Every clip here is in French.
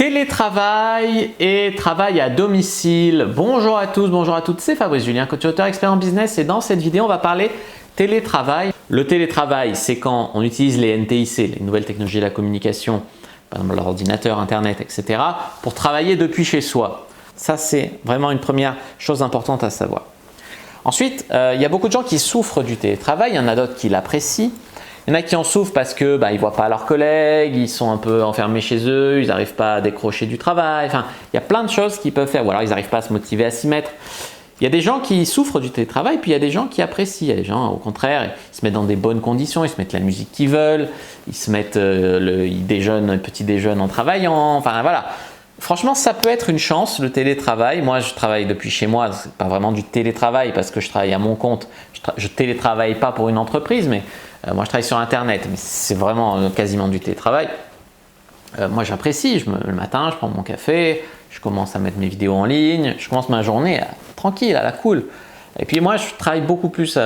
Télétravail et travail à domicile. Bonjour à tous, bonjour à toutes, c'est Fabrice Julien, coach auteur expert en business et dans cette vidéo on va parler télétravail. Le télétravail, c'est quand on utilise les NTIC, les nouvelles technologies de la communication, par exemple l'ordinateur, internet, etc. pour travailler depuis chez soi. Ça c'est vraiment une première chose importante à savoir. Ensuite, il y a beaucoup de gens qui souffrent du télétravail, il y en a d'autres qui l'apprécient. Il y en a qui en souffrent parce que ils ne voient pas leurs collègues, ils sont un peu enfermés chez eux, ils n'arrivent pas à décrocher du travail. Enfin, il y a plein de choses qu'ils peuvent faire ou alors ils n'arrivent pas à se motiver à s'y mettre. Il y a des gens qui souffrent du télétravail, puis il y a des gens qui apprécient. Il y a des gens, au contraire, ils se mettent dans des bonnes conditions, ils se mettent la musique qu'ils veulent, ils se mettent, ils déjeunent, un petit déjeuner en travaillant. Enfin voilà. Franchement, ça peut être une chance, le télétravail. Moi, je travaille depuis chez moi. Ce n'est pas vraiment du télétravail parce que je travaille à mon compte. Je ne télétravaille pas pour une entreprise, mais moi, je travaille sur Internet. Mais c'est vraiment quasiment du télétravail. Moi, j'apprécie. Le matin, je prends mon café, je commence à mettre mes vidéos en ligne. Je commence ma journée tranquille, à la cool. Et puis moi, je travaille beaucoup plus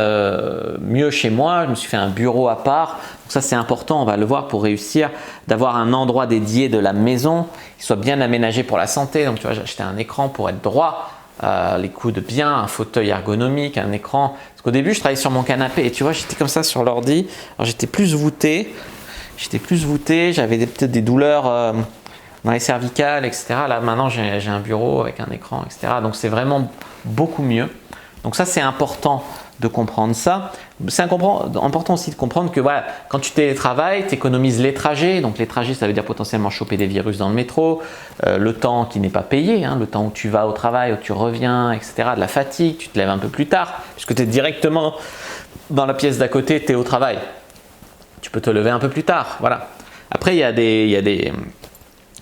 mieux chez moi. Je me suis fait un bureau à part. Donc ça, c'est important, on va le voir, pour réussir, d'avoir un endroit dédié de la maison qui soit bien aménagé pour la santé. Donc tu vois, j'ai acheté un écran pour être droit, les coudes bien, un fauteuil ergonomique, un écran. Parce qu'au début, je travaillais sur mon canapé et tu vois, j'étais comme ça sur l'ordi. Alors j'étais plus voûté. J'avais peut-être des douleurs dans les cervicales, etc. Là, maintenant, j'ai un bureau avec un écran, etc. Donc c'est vraiment beaucoup mieux. Donc ça, c'est important de comprendre ça. C'est important aussi de comprendre que voilà, quand tu télétravailles, tu économises les trajets. Donc les trajets, ça veut dire potentiellement choper des virus dans le métro, le temps qui n'est pas payé, le temps où tu vas au travail, où tu reviens, etc. De la fatigue, tu te lèves un peu plus tard, puisque tu es directement dans la pièce d'à côté, tu es au travail. Tu peux te lever un peu plus tard. Voilà. Après, il y a des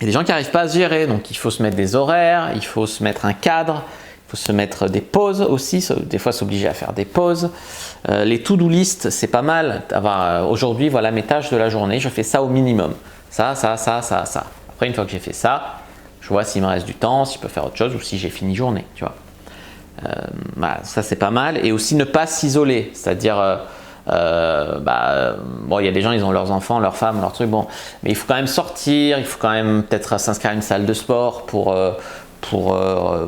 gens qui n'arrivent pas à se gérer. Donc il faut se mettre des horaires, il faut se mettre un cadre. Il faut se mettre des pauses aussi, des fois s'obliger à faire des pauses. Les to-do list, c'est pas mal. Aujourd'hui, voilà mes tâches de la journée, je fais ça au minimum. Ça. Après, une fois que j'ai fait ça, je vois s'il me reste du temps, si je peux faire autre chose ou si j'ai fini journée. Tu vois. Voilà, ça, c'est pas mal. Et aussi ne pas s'isoler, c'est-à-dire bon, il y a des gens, ils ont leurs enfants, leurs femmes, leurs trucs, bon, mais il faut quand même sortir, il faut quand même peut-être s'inscrire à une salle de sport pour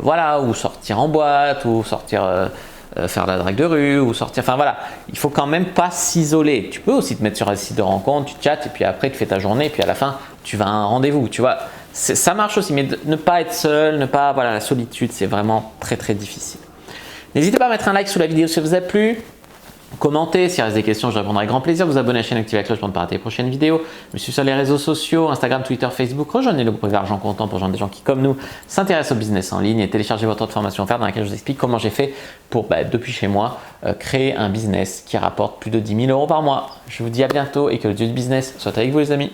voilà, ou sortir en boîte, ou sortir faire la drague de rue, ou sortir, enfin voilà, il faut quand même pas s'isoler. Tu peux aussi te mettre sur un site de rencontre, tu chattes, et puis après tu fais ta journée, et puis à la fin tu vas à un rendez-vous, tu vois, ça marche aussi, mais ne pas être seul, voilà, la solitude, c'est vraiment très très difficile. N'hésitez pas à mettre un like sous la vidéo si ça vous a plu. Commentez, s'il reste des questions, je répondrai avec grand plaisir. Vous abonnez à la chaîne, activez la cloche pour ne pas rater les prochaines vidéos. Je me suis sur les réseaux sociaux, Instagram, Twitter, Facebook. Rejoignez le groupe Argent Comptant pour rejoindre des gens qui, comme nous, s'intéressent au business en ligne et téléchargez votre autre formation offerte dans laquelle je vous explique comment j'ai fait pour, depuis chez moi, créer un business qui rapporte plus de 10 000 € par mois. Je vous dis à bientôt et que le dieu du business soit avec vous les amis.